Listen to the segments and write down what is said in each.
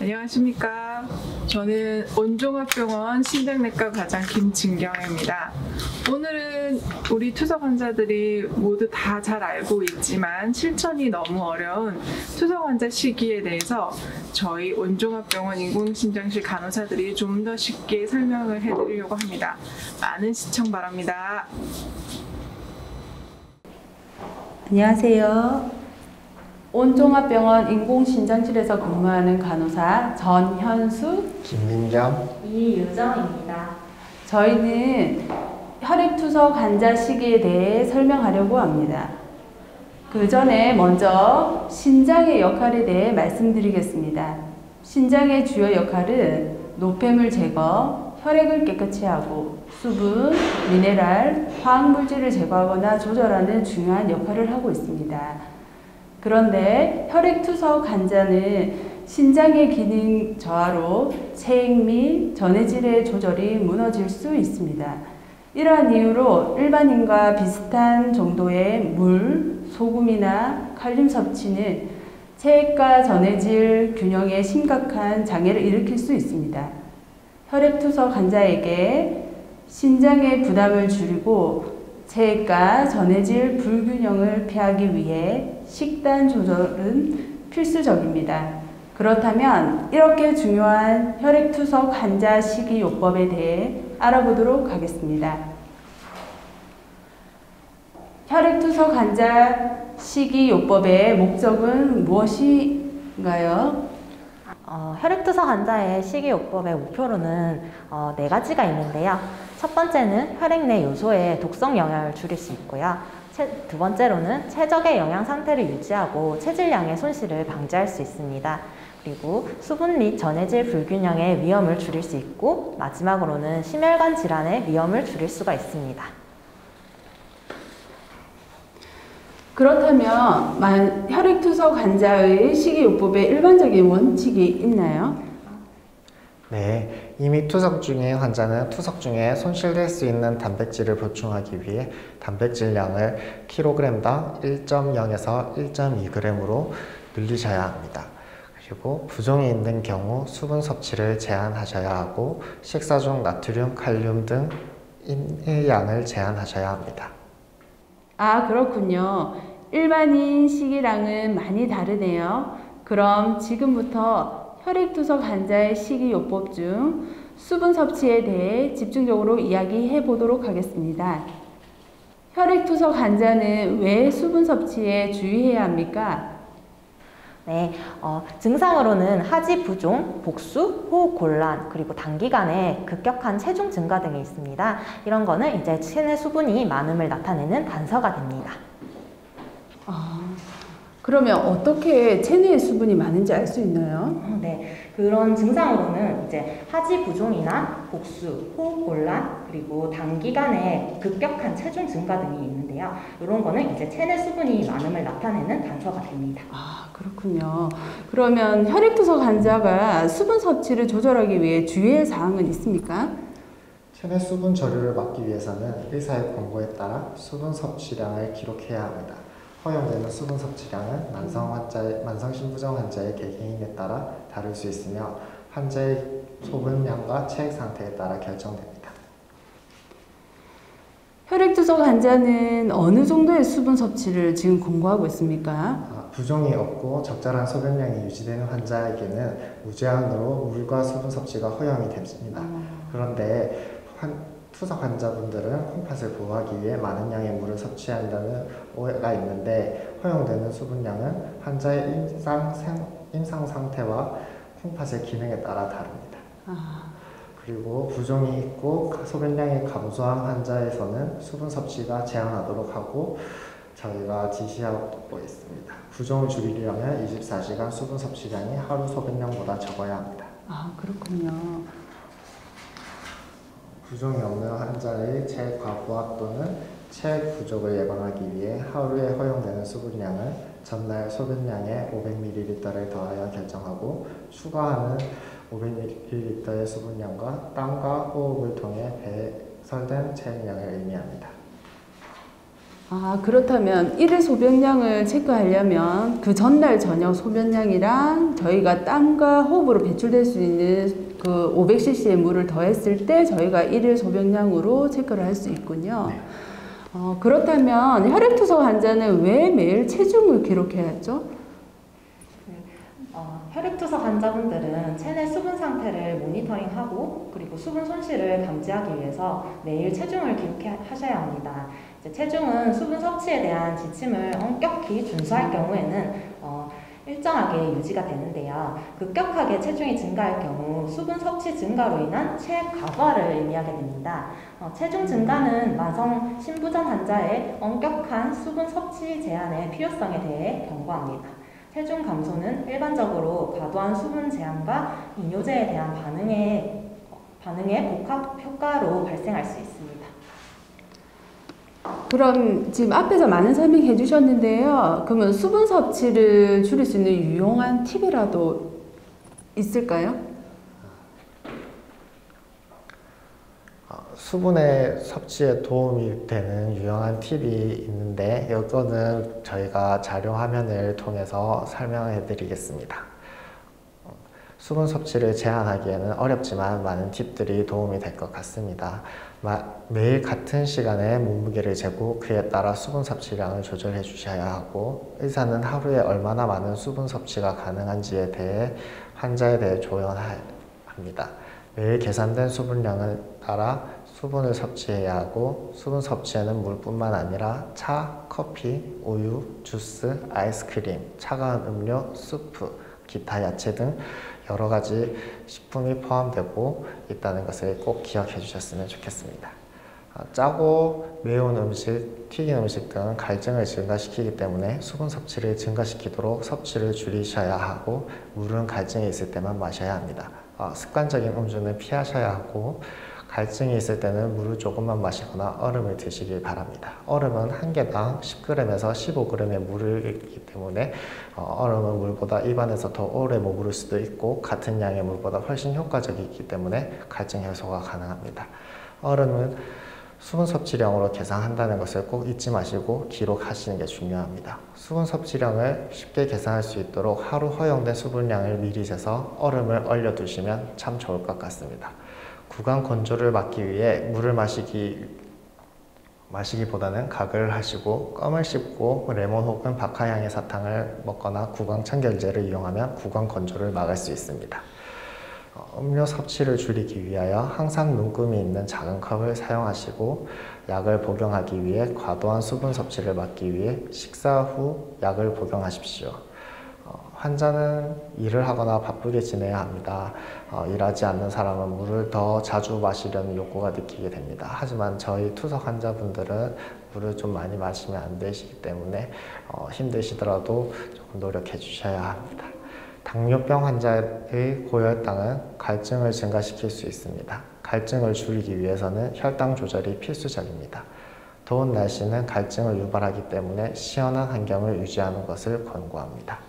안녕하십니까. 저는 온종합병원 신장내과 과장 김진경입니다. 오늘은 우리 투석 환자들이 모두 다 잘 알고 있지만 실천이 너무 어려운 투석 환자 시기에 대해서 저희 온종합병원 인공심장실 간호사들이 좀 더 쉽게 설명을 해드리려고 합니다. 많은 시청 바랍니다. 안녕하세요. 온종합병원 인공심장실에서 근무하는 간호사 전현수, 김민경, 이유정입니다. 저희는 혈액투석 환자 시기에 대해 설명하려고 합니다. 그 전에 먼저 신장의 역할에 대해 말씀드리겠습니다. 신장의 주요 역할은 노폐물 제거, 혈액을 깨끗이 하고 수분, 미네랄, 화학물질을 제거하거나 조절하는 중요한 역할을 하고 있습니다. 그런데 혈액투석 환자는 신장의 기능 저하로 체액 및 전해질의 조절이 무너질 수 있습니다. 이러한 이유로 일반인과 비슷한 정도의 물, 소금이나 칼륨 섭취는 체액과 전해질 균형에 심각한 장애를 일으킬 수 있습니다. 혈액투석 환자에게 신장의 부담을 줄이고 체액과 전해질 불균형을 피하기 위해 식단 조절은 필수적입니다. 그렇다면 이렇게 중요한 혈액투석 환자 식이요법에 대해 알아보도록 하겠습니다. 혈액투석 환자 식이요법의 목적은 무엇인가요? 혈액투석 환자의 식이요법의 목표로는 4가지가 있는데요. 첫 번째는 혈액 내 요소의 독성 영향을 줄일 수 있고요. 두 번째로는 최적의 영양 상태를 유지하고 체질량의 손실을 방지할 수 있습니다. 그리고 수분 및 전해질 불균형의 위험을 줄일 수 있고, 마지막으로는 심혈관 질환의 위험을 줄일 수가 있습니다. 그렇다면 혈액투석 환자의 식이요법에 일반적인 원칙이 있나요? 네, 이미 투석 중인 환자는 투석 중에 손실될 수 있는 단백질을 보충하기 위해 단백질량을 kg당 1.0에서 1.2g으로 늘리셔야 합니다. 그리고 부종이 있는 경우 수분 섭취를 제한하셔야 하고 식사 중 나트륨, 칼륨 등의 양을 제한하셔야 합니다. 아, 그렇군요. 일반인 식이랑은 많이 다르네요. 그럼 지금부터 혈액투석 환자의 식이요법 중 수분 섭취에 대해 집중적으로 이야기해 보도록 하겠습니다. 혈액투석 환자는 왜 수분 섭취에 주의해야 합니까? 네, 증상으로는 하지 부종, 복수, 호흡 곤란, 그리고 단기간에 급격한 체중 증가 등이 있습니다. 이런 거는 이제 체내 수분이 많음을 나타내는 단서가 됩니다. 그러면 어떻게 체내에 수분이 많은지 알 수 있나요? 네, 그런 증상으로는 이제 하지 부종이나 복수, 호흡 곤란, 그리고 단기간에 급격한 체중 증가 등이 있는데요. 이런 거는 이제 체내 수분이 많음을 나타내는 단서가 됩니다. 아, 그렇군요. 그러면 혈액투석 환자가 수분 섭취를 조절하기 위해 주의할 사항은 있습니까? 체내 수분 저류를 막기 위해서는 의사의 권고에 따라 수분 섭취량을 기록해야 합니다. 허용되는 수분 섭취량은 만성 신부종 환자의 개개인에 따라 다를 수 있으며 환자의 소변량과 체액 상태에 따라 결정됩니다. 혈액투석 환자는 어느 정도의 수분 섭취를 지금 권고하고 있습니까? 부종이 없고 적절한 소변량이 유지되는 환자에게는 무제한으로 물과 수분 섭취가 허용이 됩니다. 그런데 투석 환자분들은 콩팥을 보호하기 위해 많은 양의 물을 섭취한다는 오해가 있는데, 허용되는 수분량은 환자의 임상 상태와 콩팥의 기능에 따라 다릅니다. 그리고 부종이 있고 소변량이 감소한 환자에서는 수분 섭취가 제한하도록 하고 저희가 지시하고 있습니다. 부종을 줄이려면 24시간 수분 섭취량이 하루 소변량보다 적어야 합니다. 아, 그렇군요. 부종이 없는 환자의 체액 과부하 또는 체액 부족을 예방하기 위해 하루에 허용되는 수분량은 전날 소변량의 500ml를 더하여 결정하고, 추가하는 500ml의 수분량과 땀과 호흡을 통해 배설된 체액량을 의미합니다. 아, 그렇다면 일일 소변량을 체크하려면 그 전날 저녁 소변량이랑 저희가 땀과 호흡으로 배출될 수 있는 그 500cc의 물을 더했을 때 저희가 일일 소변량으로 체크를 할 수 있군요. 네. 그렇다면 혈액투석 환자는 왜 매일 체중을 기록해야 하죠? 혈액투석 환자분들은 체내 수분 상태를 모니터링하고 그리고 수분 손실을 감지하기 위해서 매일 체중을 기록하셔야 합니다. 이제 체중은 수분 섭취에 대한 지침을 엄격히 준수할 경우에는 일정하게 유지가 되는데요. 급격하게 체중이 증가할 경우 수분 섭취 증가로 인한 체과부하를 의미하게 됩니다. 체중 증가는 만성 신부전 환자의 엄격한 수분 섭취 제한의 필요성에 대해 경고합니다. 체중 감소는 일반적으로 과도한 수분 제한과 이뇨제에 대한 반응의 복합 효과로 발생할 수 있습니다. 그럼 지금 앞에서 많은 설명해 주셨는데요. 그러면 수분 섭취를 줄일 수 있는 유용한 팁이라도 있을까요? 수분의 섭취에 도움이 되는 유용한 팁이 있는데 이거는 저희가 자료 화면을 통해서 설명해 드리겠습니다. 수분 섭취를 제한하기에는 어렵지만 많은 팁들이 도움이 될 것 같습니다. 매일 같은 시간에 몸무게를 재고 그에 따라 수분 섭취량을 조절해 주셔야 하고 의사는 하루에 얼마나 많은 수분 섭취가 가능한지에 대해 환자에 대해 조언합니다. 매일 계산된 수분량을 따라 수분을 섭취해야 하고 수분 섭취에는 물뿐만 아니라 차, 커피, 우유, 주스, 아이스크림, 차가운 음료, 수프, 기타 야채 등 여러 가지 식품이 포함되고 있다는 것을 꼭 기억해 주셨으면 좋겠습니다. 짜고 매운 음식, 튀긴 음식 등은 갈증을 증가시키기 때문에 수분 섭취를 증가시키도록 섭취를 줄이셔야 하고 물은 갈증이 있을 때만 마셔야 합니다. 습관적인 음주는 피하셔야 하고 갈증이 있을 때는 물을 조금만 마시거나 얼음을 드시길 바랍니다. 얼음은 한 개당 10g에서 15g의 물을 잃기 때문에 얼음은 물보다 입안에서 더 오래 머무를 수도 있고 같은 양의 물보다 훨씬 효과적이기 때문에 갈증 해소가 가능합니다. 얼음은 수분 섭취량으로 계산한다는 것을 꼭 잊지 마시고 기록하시는 게 중요합니다. 수분 섭취량을 쉽게 계산할 수 있도록 하루 허용된 수분량을 미리 재서 얼음을 얼려 두시면 참 좋을 것 같습니다. 구강 건조를 막기 위해 물을 마시기보다는 가글을 하시고 껌을 씹고 레몬 혹은 박하향의 사탕을 먹거나 구강 청결제를 이용하면 구강 건조를 막을 수 있습니다. 음료 섭취를 줄이기 위하여 항상 눈금이 있는 작은 컵을 사용하시고 약을 복용하기 위해 과도한 수분 섭취를 막기 위해 식사 후 약을 복용하십시오. 환자는 일을 하거나 바쁘게 지내야 합니다. 일하지 않는 사람은 물을 더 자주 마시려는 욕구가 느끼게 됩니다. 하지만 저희 투석 환자분들은 물을 좀 많이 마시면 안 되시기 때문에 힘드시더라도 조금 노력해 주셔야 합니다. 당뇨병 환자의 고혈당은 갈증을 증가시킬 수 있습니다. 갈증을 줄이기 위해서는 혈당 조절이 필수적입니다. 더운 날씨는 갈증을 유발하기 때문에 시원한 환경을 유지하는 것을 권고합니다.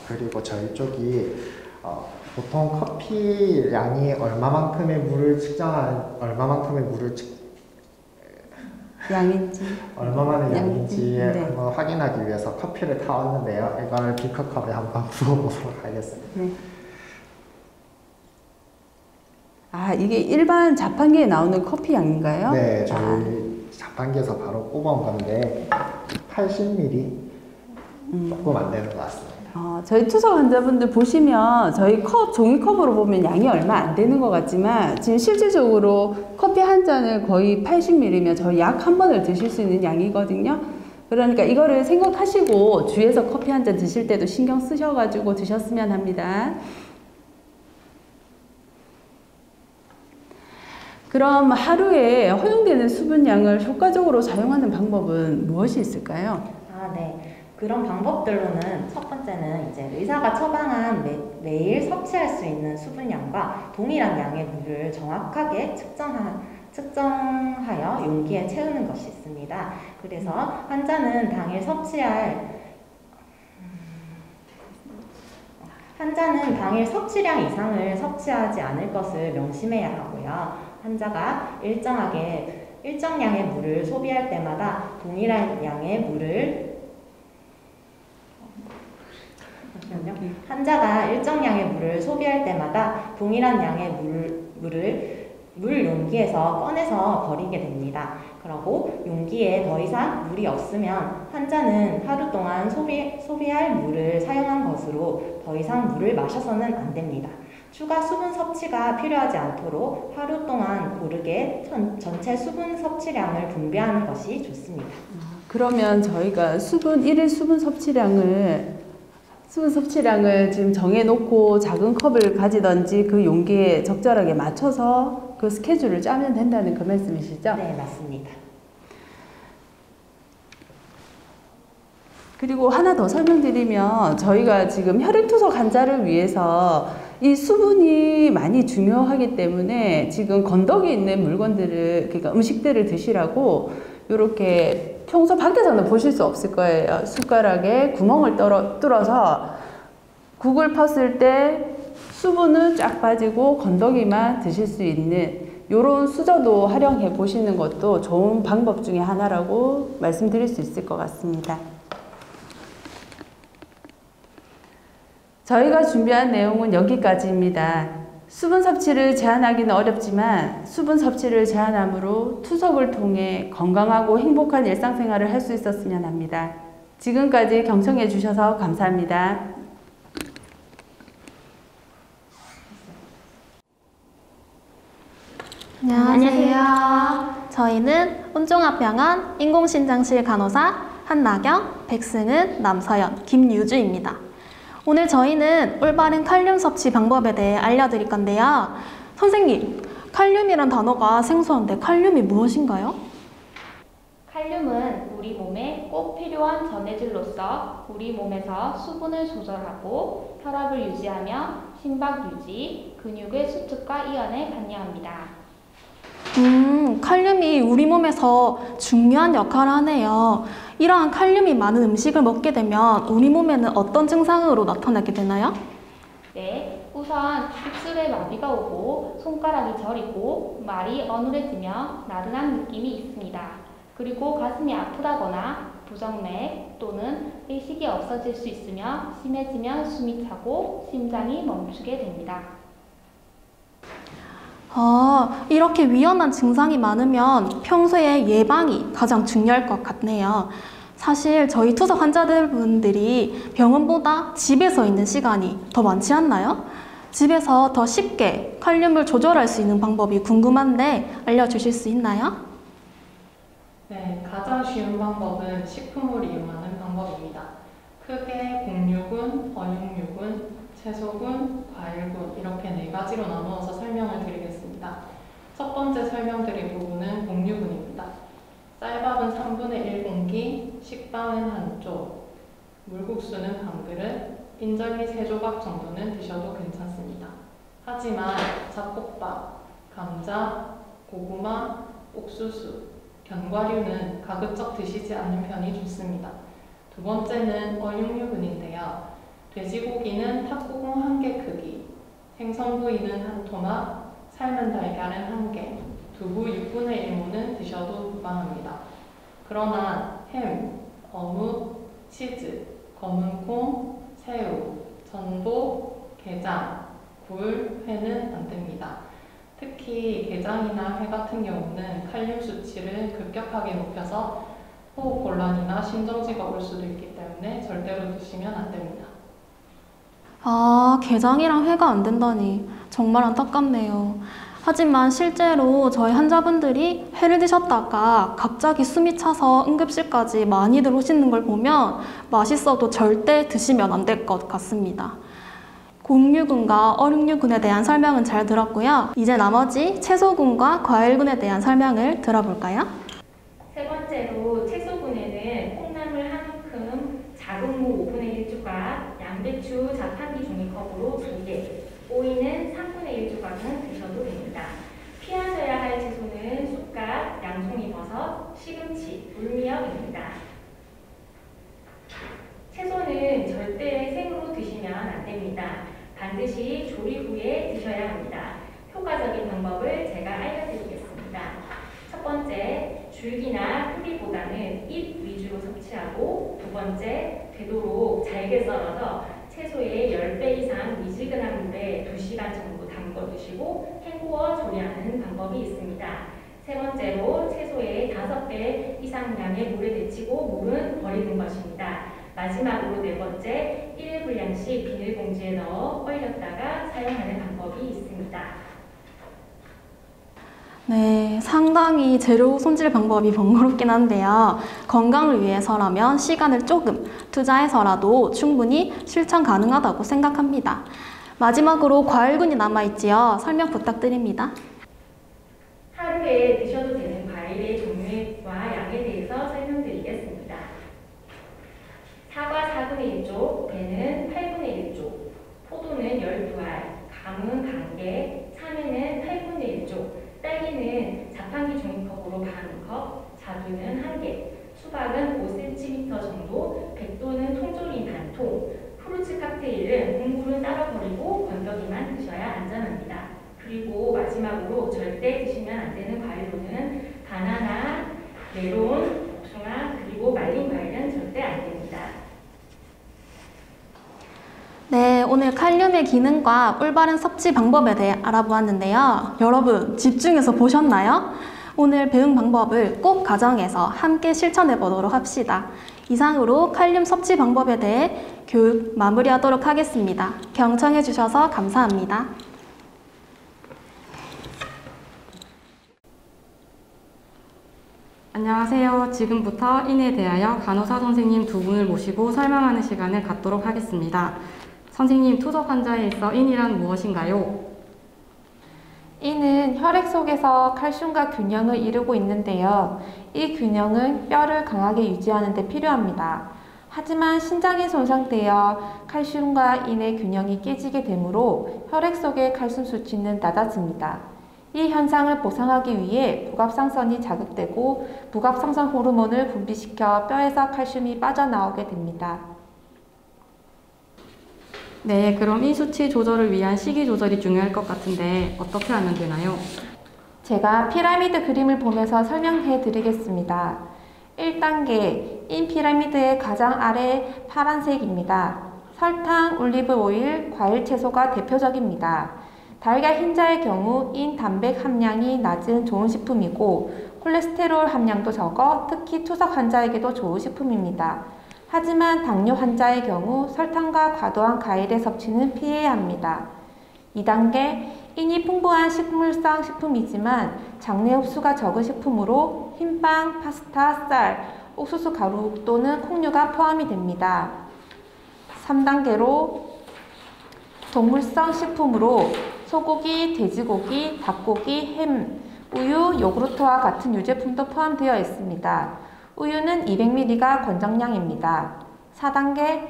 그리고 저희 쪽이 보통 커피 양이 얼마만큼의 물을 양인지 네. 한번 확인하기 위해서 커피를 타왔는데요. 이걸 비커컵에 한번 부어보도록 하겠습니다. 네. 아, 이게 일반 자판기에 나오는 커피 양인가요? 네, 저희 자판기에서 바로 뽑아온 건데 80ml 조금 안 되는 것 같습니다. 저희 투석 환자분들 보시면 저희 종이컵으로 보면 양이 얼마 안 되는 것 같지만 지금 실질적으로 커피 한 잔을 거의 80ml면 저희 약 한 번을 드실 수 있는 양이거든요. 그러니까 이거를 생각하시고 주위에서 커피 한 잔 드실 때도 신경 쓰셔가지고 드셨으면 합니다. 그럼 하루에 허용되는 수분량을 효과적으로 사용하는 방법은 무엇이 있을까요? 네. 그런 방법들로는 첫 번째는 이제 의사가 처방한 매일 섭취할 수 있는 수분량과 동일한 양의 물을 정확하게 측정하여 용기에 채우는 것이 있습니다. 그래서 환자는 당일 섭취량 이상을 섭취하지 않을 것을 명심해야 하고요. 환자가 일정하게 일정 양의 물을 소비할 때마다 동일한 양의 물을 환자가 일정 양의 물을 소비할 때마다 동일한 양의 물을 용기에서 꺼내서 버리게 됩니다. 그리고 용기에 더 이상 물이 없으면 환자는 하루 동안 소비할 물을 사용한 것으로 더 이상 물을 마셔서는 안 됩니다. 추가 수분 섭취가 필요하지 않도록 하루 동안 고르게 전체 수분 섭취량을 분배하는 것이 좋습니다. 그러면 저희가 일일 수분 섭취량을 지금 정해놓고 작은 컵을 가지던지 그 용기에 적절하게 맞춰서 그 스케줄을 짜면 된다는 그 말씀이시죠? 네, 맞습니다. 그리고 하나 더 설명드리면 저희가 지금 혈액투석 환자를 위해서 이 수분이 많이 중요하기 때문에 지금 건더기 있는 물건들을, 그러니까 음식들을 드시라고 이렇게 평소 밖에서는 보실 수 없을 거예요. 숟가락에 구멍을 뚫어서 국을 펐을 때 수분은 쫙 빠지고 건더기만 드실 수 있는 이런 수저도 활용해 보시는 것도 좋은 방법 중에 하나라고 말씀드릴 수 있을 것 같습니다. 저희가 준비한 내용은 여기까지입니다. 수분 섭취를 제한하기는 어렵지만 수분 섭취를 제한함으로 투석을 통해 건강하고 행복한 일상생활을 할 수 있었으면 합니다. 지금까지 경청해 주셔서 감사합니다. 안녕하세요. 저희는 온종합병원 인공신장실 간호사 한나경, 백승은, 남서연, 김유주입니다. 오늘 저희는 올바른 칼륨 섭취 방법에 대해 알려드릴 건데요. 선생님, 칼륨이란 단어가 생소한데 칼륨이 무엇인가요? 칼륨은 우리 몸에 꼭 필요한 전해질로서 우리 몸에서 수분을 조절하고 혈압을 유지하며 심박 유지, 근육의 수축과 이완에 관여합니다. 칼륨이 우리 몸에서 중요한 역할을 하네요. 이러한 칼륨이 많은 음식을 먹게 되면 우리 몸에는 어떤 증상으로 나타나게 되나요? 네, 우선 입술에 마비가 오고 손가락이 저리고 말이 어눌해지며 나른한 느낌이 있습니다. 그리고 가슴이 아프다거나 부정맥 또는 의식이 없어질 수 있으며 심해지면 숨이 차고 심장이 멈추게 됩니다. 이렇게 위험한 증상이 많으면 평소에 예방이 가장 중요할 것 같네요. 사실 저희 투석 환자분들이 병원보다 집에서 있는 시간이 더 많지 않나요? 집에서 더 쉽게 칼륨을 조절할 수 있는 방법이 궁금한데 알려주실 수 있나요? 네, 가장 쉬운 방법은 식품을 이용하는 방법입니다. 크게 공유군, 어육류군, 채소군, 과일군 이렇게 네 가지로 나누어서 설명을 드리겠습니다. 첫 번째 설명드릴 부분은 공유군입니다. 쌀밥은 3분의 1 공기, 식빵은 한 쪽, 물국수는 반 그릇, 인절미 3조각 정도는 드셔도 괜찮습니다. 하지만 잡곡밥, 감자, 고구마, 옥수수, 견과류는 가급적 드시지 않는 편이 좋습니다. 두 번째는 어육류군인데요. 돼지고기는 탁구공 1개 크기, 생선 부위는 한 토막, 삶은 달걀은 1개, 두부 6분의 1모는 드셔도 무방합니다. 그러나 햄, 어묵, 치즈, 검은콩, 새우, 전복, 게장, 굴, 회는 안 됩니다. 특히 게장이나 회 같은 경우는 칼륨 수치를 급격하게 높여서 호흡곤란이나 심정지가 올 수도 있기 때문에 절대로 드시면 안 됩니다. 게장이랑 회가 안 된다니 정말 안타깝네요. 하지만 실제로 저희 환자분들이 회를 드셨다가 갑자기 숨이 차서 응급실까지 많이들 오시는 걸 보면 맛있어도 절대 드시면 안 될 것 같습니다. 공유군과 어육류군에 대한 설명은 잘 들었고요. 이제 나머지 채소군과 과일군에 대한 설명을 들어볼까요? 세 번째로 채소군에는 콩나물 한 움큼, 작은 무 5분의 1 조각, 양배추 자판기 종이컵으로 2개, 오이는 3분의 1 조각은 드셔도 됩니다. 피하셔야 할 채소는 쑥갓, 양송이버섯, 시금치, 물미역입니다. 채소는 절대 생으로 드시면 안 됩니다. 반드시 조리 후에 드셔야 합니다. 효과적인 방법을 제가 알려드리겠습니다. 첫 번째, 줄기나 크기보다는 잎 위주로 섭취하고, 두 번째, 되도록 잘게 썰어서 채소의 10배 이상 미지근한 물에 2시간 정도 담궈 두시고 헹구어 조리하는 방법이 있습니다. 세 번째로, 채소의 5배 이상량의 물에 데치고 물은 버리는 것입니다. 마지막으로 네 번째, 1일 분량씩 비닐봉지에 넣어 얼렸다가 사용하는 방법이 있습니다. 네, 상당히 재료 손질 방법이 번거롭긴 한데요. 건강을 위해서라면 시간을 조금 투자해서라도 충분히 실천 가능하다고 생각합니다. 마지막으로 과일군이 남아있지요. 설명 부탁드립니다. 하루에 드셔도 되는 과일의 종류와 양에 대해서 설명드리겠습니다. 사과 4분의 1쪽, 배는 8분의 1쪽, 포도는 12알, 감은 반개, 참외는 8분의 1쪽, 딸기는 자판기 종이컵으로 반컵, 자두는 1개, 수박은 5cm 정도, 백도는 통조림 반통, 프루츠 칵테일은 공물은 따로 버리고 건더기만 드셔야 안전합니다. 그리고 마지막으로 절대 드시면 안 되는 과일로는 바나나, 메론, 복숭아, 그리고 말린 과일은 절대 안 됩니다. 네, 오늘 칼륨의 기능과 올바른 섭취 방법에 대해 알아보았는데요. 여러분, 집중해서 보셨나요? 오늘 배운 방법을 꼭 가정에서 함께 실천해 보도록 합시다. 이상으로 칼륨 섭취 방법에 대해 교육 마무리하도록 하겠습니다. 경청해 주셔서 감사합니다. 안녕하세요. 지금부터 인에 대하여 간호사 선생님 두 분을 모시고 설명하는 시간을 갖도록 하겠습니다. 선생님, 투석 환자에 있어 인이란 무엇인가요? 인은 혈액 속에서 칼슘과 균형을 이루고 있는데요. 이 균형은 뼈를 강하게 유지하는 데 필요합니다. 하지만 신장이 손상되어 칼슘과 인의 균형이 깨지게 되므로 혈액 속의 칼슘 수치는 낮아집니다. 이 현상을 보상하기 위해 부갑상선이 자극되고 부갑상선 호르몬을 분비시켜 뼈에서 칼슘이 빠져나오게 됩니다. 네, 그럼 이 수치 조절을 위한 식이 조절이 중요할 것 같은데 어떻게 하면 되나요? 제가 피라미드 그림을 보면서 설명해 드리겠습니다. 1단계, 인 피라미드의 가장 아래 파란색입니다. 설탕, 올리브 오일, 과일, 채소가 대표적입니다. 달걀 흰자의 경우 인 단백 함량이 낮은 좋은 식품이고 콜레스테롤 함량도 적어 특히 투석 환자에게도 좋은 식품입니다. 하지만 당뇨 환자의 경우 설탕과 과도한 과일의 섭취는 피해야 합니다. 2단계, 인이 풍부한 식물성 식품이지만 장내 흡수가 적은 식품으로 흰빵, 파스타, 쌀, 옥수수 가루 또는 콩류가 포함이 됩니다. 3단계로 동물성 식품으로 소고기, 돼지고기, 닭고기, 햄, 우유, 요구르트와 같은 유제품도 포함되어 있습니다. 우유는 200ml가 권장량입니다. 4단계,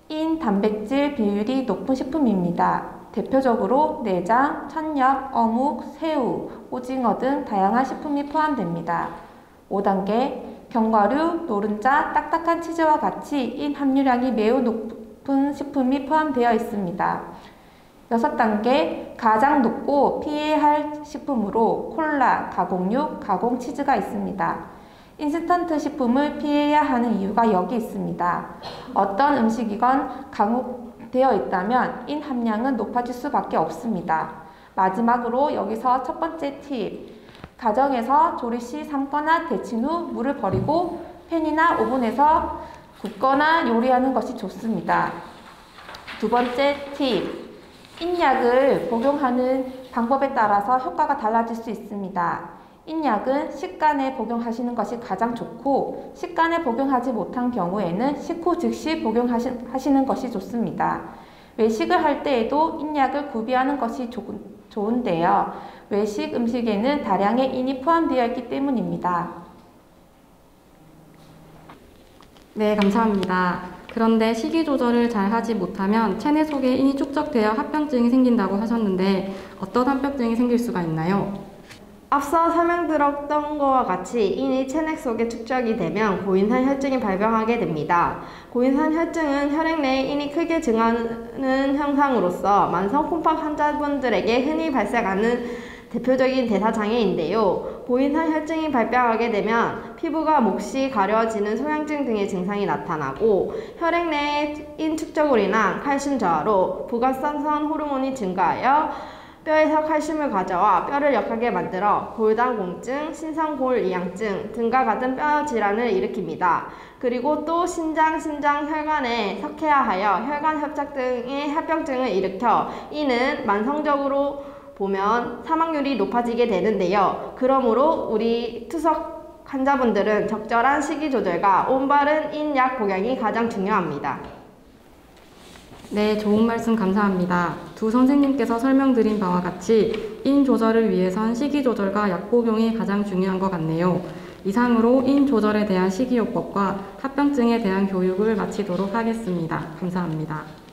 인 단백질 비율이 높은 식품입니다. 대표적으로 내장, 천엽, 어묵, 새우, 오징어 등 다양한 식품이 포함됩니다. 5단계, 견과류, 노른자, 딱딱한 치즈와 같이 인 함유량이 매우 높은 식품이 포함되어 있습니다. 6단계, 가장 높고 피해야 할 식품으로 콜라, 가공육, 가공치즈가 있습니다. 인스턴트 식품을 피해야 하는 이유가 여기 있습니다. 어떤 음식이건 가공되어 있다면 인 함량은 높아질 수밖에 없습니다. 마지막으로 여기서 첫 번째 팁. 가정에서 조리 시 삶거나 데친 후 물을 버리고 팬이나 오븐에서 굽거나 요리하는 것이 좋습니다. 두 번째 팁. 인약을 복용하는 방법에 따라서 효과가 달라질 수 있습니다. 인약은 식간에 복용하시는 것이 가장 좋고 식간에 복용하지 못한 경우에는 식후 즉시 복용하시는 것이 좋습니다. 외식을 할 때에도 인약을 구비하는 것이 좋은데요. 외식 음식에는 다량의 인이 포함되어 있기 때문입니다. 네, 감사합니다. 그런데 식이 조절을 잘 하지 못하면 체내 속에 인이 축적되어 합병증이 생긴다고 하셨는데 어떤 합병증이 생길 수가 있나요? 앞서 설명드렸던 것과 같이 인이 체내 속에 축적이 되면 고인산 혈증이 발병하게 됩니다. 고인산 혈증은 혈액 내에 인이 크게 증가하는 현상으로서 만성 콩팥 환자분들에게 흔히 발생하는 대표적인 대사장애인데요. 고인산 혈증이 발병하게 되면 피부가 몫이 가려지는 소양증 등의 증상이 나타나고 혈액 내의 인축적으로 인한 칼슘 저하로 부가산선 호르몬이 증가하여 뼈에서 칼슘을 가져와 뼈를 약하게 만들어 골다공증, 신상골이양증 등과 같은 뼈 질환을 일으킵니다. 그리고 또 신장, 혈관에 석회화하여 혈관 협착 등의 합병증을 일으켜 이는 만성적으로 보면 사망률이 높아지게 되는데요. 그러므로 우리 투석 환자분들은 적절한 식이 조절과 올바른 인약 복용이 가장 중요합니다. 네, 좋은 말씀 감사합니다. 두 선생님께서 설명드린 바와 같이 인 조절을 위해선 식이 조절과 약 복용이 가장 중요한 것 같네요. 이상으로 인 조절에 대한 식이요법과 합병증에 대한 교육을 마치도록 하겠습니다. 감사합니다.